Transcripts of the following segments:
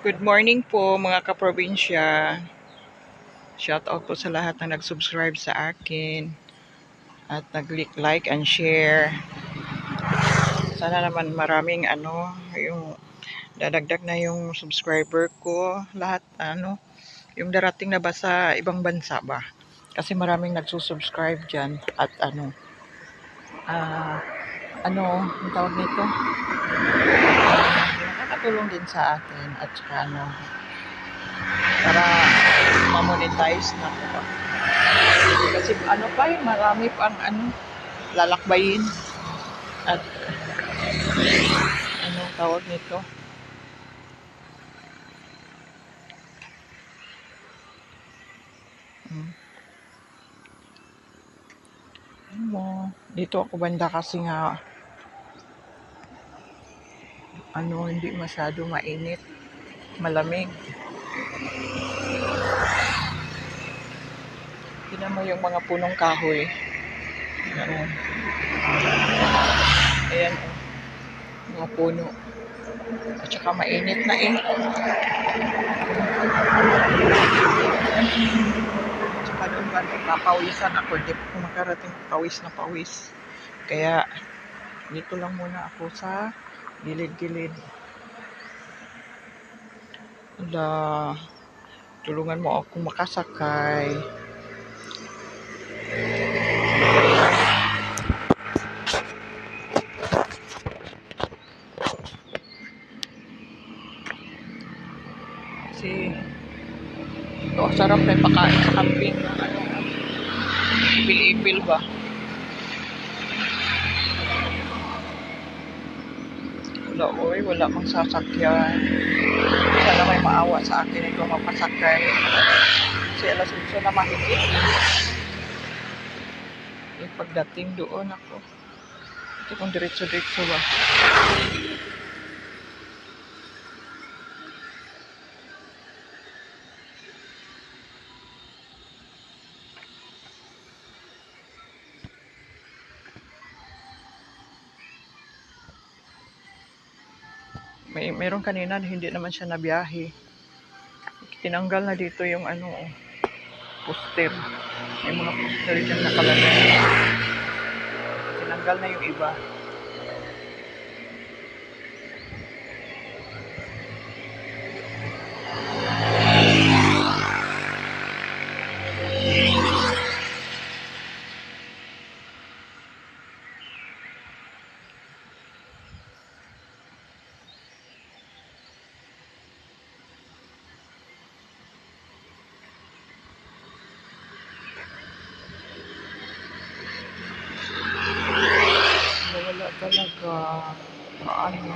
Good morning po mga kaprobinsya. Shout out po sa lahat na nag-subscribe sa akin at nag-click like and share. Sana naman maraming yung dadagdag na yung subscriber ko. Lahat yung darating na ba sa ibang bansa ba? Kasi maraming nagsusubscribe diyan at ah, ang tawag nito? Nakakatulong din sa atin at saka para ma-monetize na po. Kasi marami pang lalakbayin at tawag nito. Dito ako banda kasi nga hindi masyado mainit, malamig. Tingnan mo yung mga punong kahoy. Ayan mga puno. At saka mainit na eh. At saka doon ba papawisan ako, di pa makarating pawis na pawis. Kaya dito lang muna ako sa gilid-gilid. Tulungan mo ako makasakay. Kasi ito sarap na pakain sa camping ng ipil-ipil ba. Wala mang sasakyan. Sana may maawa sa akin ito mapasakay. Kasi alas 8 na mahigit. Pagdating doon ako. Ito kung diretso-diretso ba. Meron kanina hindi naman siya nabiyahe. Tinanggal na dito yung poster. May mga poster dyan nakalagay. Tinanggal na yung iba. Wala talaga. Paano?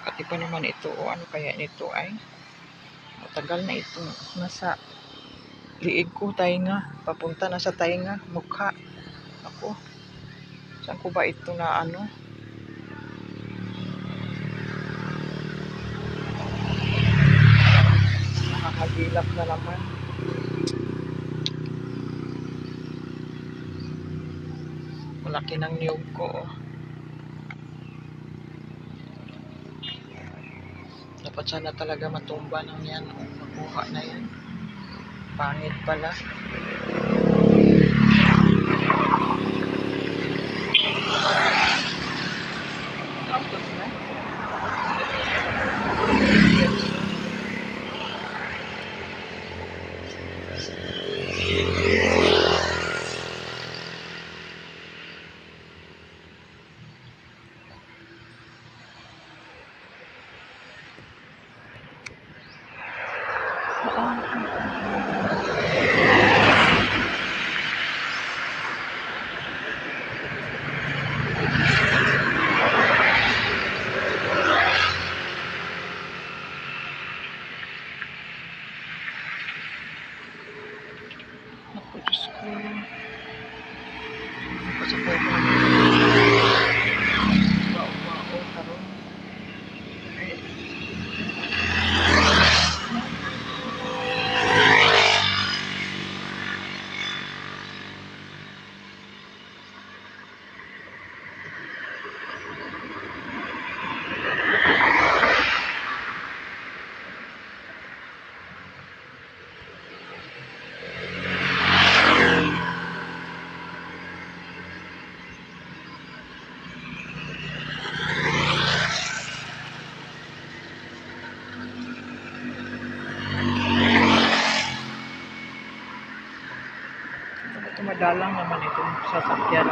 Pati pa naman ito ano kaya nito ay matagal na ito. Nasa liig ko tainga. Papunta na sa tainga. Mukha. Ako. Saan ko ba ito na nakakagilap na naman. Malaki ng niyog ko. Dapat sana talaga matumba ng yan. Makuha na yan. Pangit pala. Tapos na. Ako, Diyos ko. Pasapay ko. Bao, karon. galang naman itong sasakyan.